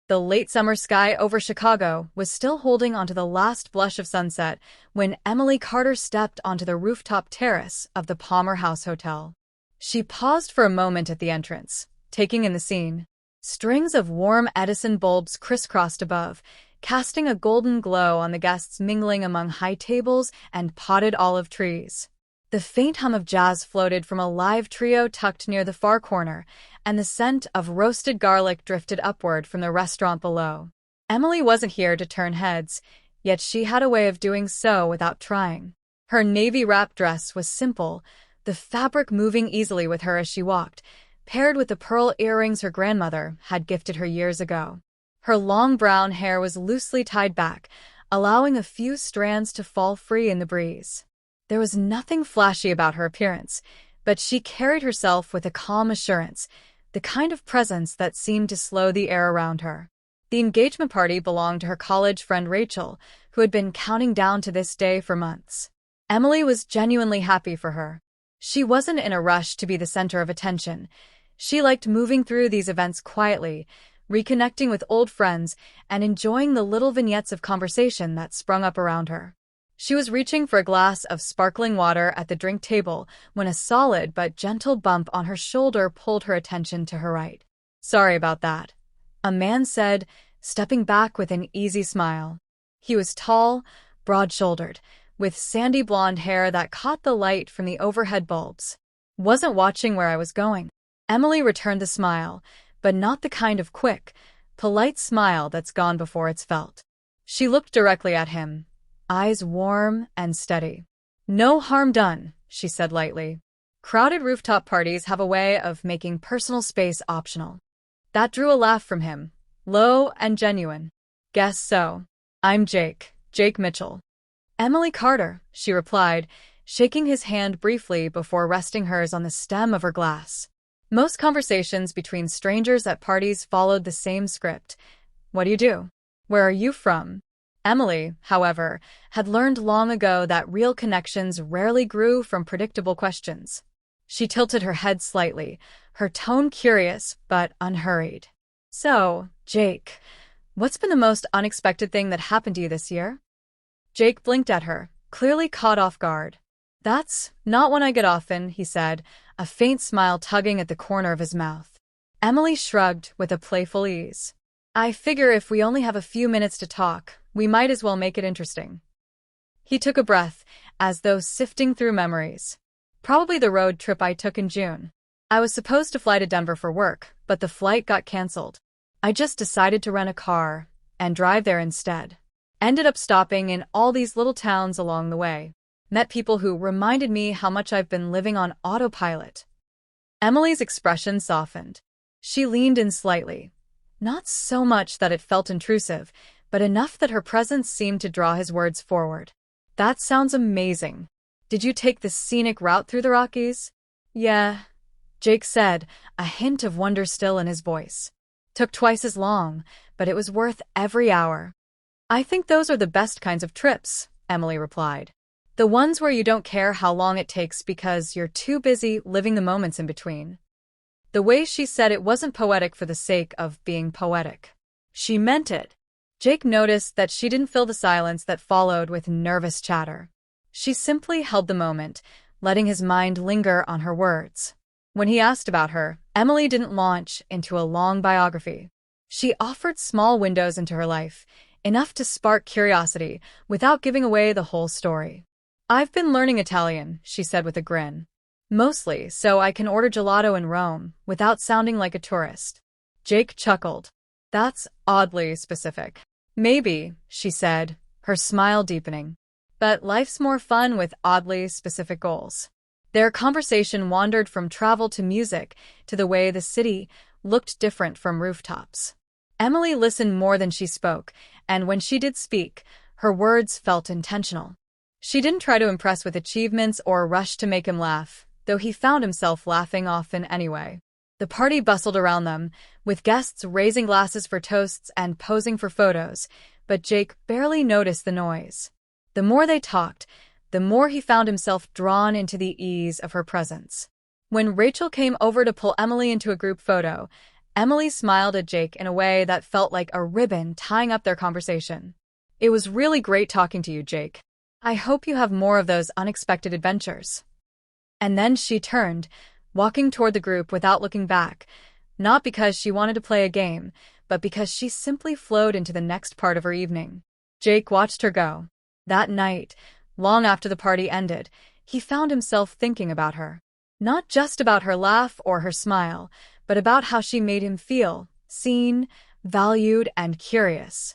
The late summer sky over Chicago was still holding onto the last blush of sunset when Emily Carter stepped onto the rooftop terrace of the Palmer House Hotel. She paused for a moment at the entrance, taking in the scene. Strings of warm Edison bulbs crisscrossed above, casting a golden glow on the guests mingling among high tables and potted olive trees. The faint hum of jazz floated from a live trio tucked near the far corner, and the scent of roasted garlic drifted upward from the restaurant below. Emily wasn't here to turn heads, yet she had a way of doing so without trying. Her navy wrap dress was simple, the fabric moving easily with her as she walked, paired with the pearl earrings her grandmother had gifted her years ago. Her long brown hair was loosely tied back, allowing a few strands to fall free in the breeze. There was nothing flashy about her appearance, but she carried herself with a calm assurance, the kind of presence that seemed to slow the air around her. The engagement party belonged to her college friend Rachel, who had been counting down to this day for months. Emily was genuinely happy for her. She wasn't in a rush to be the center of attention. She liked moving through these events quietly, reconnecting with old friends, and enjoying the little vignettes of conversation that sprung up around her. She was reaching for a glass of sparkling water at the drink table when a solid but gentle bump on her shoulder pulled her attention to her right. "Sorry about that," a man said, stepping back with an easy smile. He was tall, broad-shouldered, with sandy blonde hair that caught the light from the overhead bulbs. "Wasn't watching where I was going." Emily returned the smile, but not the kind of quick, polite smile that's gone before it's felt. She looked directly at him, eyes warm and steady. "No harm done," she said lightly. Crowded rooftop parties have a way of making personal space optional. That drew a laugh from him, low and genuine. "Guess so. I'm Jake Mitchell." "Emily Carter," she replied, shaking his hand briefly before resting hers on the stem of her glass. Most conversations between strangers at parties followed the same script. "What do you do? Where are you from?" Emily, however, had learned long ago that real connections rarely grew from predictable questions. She tilted her head slightly, her tone curious but unhurried. "So, Jake, what's been the most unexpected thing that happened to you this year?" Jake blinked at her, clearly caught off guard. "That's not one I get often," he said, a faint smile tugging at the corner of his mouth. Emily shrugged with a playful ease. "I figure if we only have a few minutes to talk, we might as well make it interesting." He took a breath, as though sifting through memories. "Probably the road trip I took in June. I was supposed to fly to Denver for work, but the flight got canceled. I just decided to rent a car and drive there instead. Ended up stopping in all these little towns along the way. Met people who reminded me how much I've been living on autopilot." Emily's expression softened. She leaned in slightly. Not so much that it felt intrusive, but enough that her presence seemed to draw his words forward. "That sounds amazing. Did you take the scenic route through the Rockies?" "Yeah," Jake said, a hint of wonder still in his voice. "Took twice as long, but it was worth every hour." "I think those are the best kinds of trips," Emily replied. "The ones where you don't care how long it takes because you're too busy living the moments in between." The way she said it wasn't poetic for the sake of being poetic. She meant it. Jake noticed that she didn't fill the silence that followed with nervous chatter. She simply held the moment, letting his mind linger on her words. When he asked about her, Emily didn't launch into a long biography. She offered small windows into her life, enough to spark curiosity without giving away the whole story. "I've been learning Italian," she said with a grin. "Mostly so I can order gelato in Rome without sounding like a tourist." Jake chuckled. "That's oddly specific." "Maybe," she said, her smile deepening. "But life's more fun with oddly specific goals." Their conversation wandered from travel to music to the way the city looked different from rooftops. Emily listened more than she spoke, and when she did speak, her words felt intentional. She didn't try to impress with achievements or rush to make him laugh, though he found himself laughing often anyway. The party bustled around them, with guests raising glasses for toasts and posing for photos, but Jake barely noticed the noise. The more they talked, the more he found himself drawn into the ease of her presence. When Rachel came over to pull Emily into a group photo, Emily smiled at Jake in a way that felt like a ribbon tying up their conversation. It was really great talking to you, Jake. I hope you have more of those unexpected adventures. And then she turned, walking toward the group without looking back, not because she wanted to play a game, but because she simply flowed into the next part of her evening. Jake watched her go. That night, long after the party ended, he found himself thinking about her. Not just about her laugh or her smile, but about how she made him feel, seen, valued, and curious.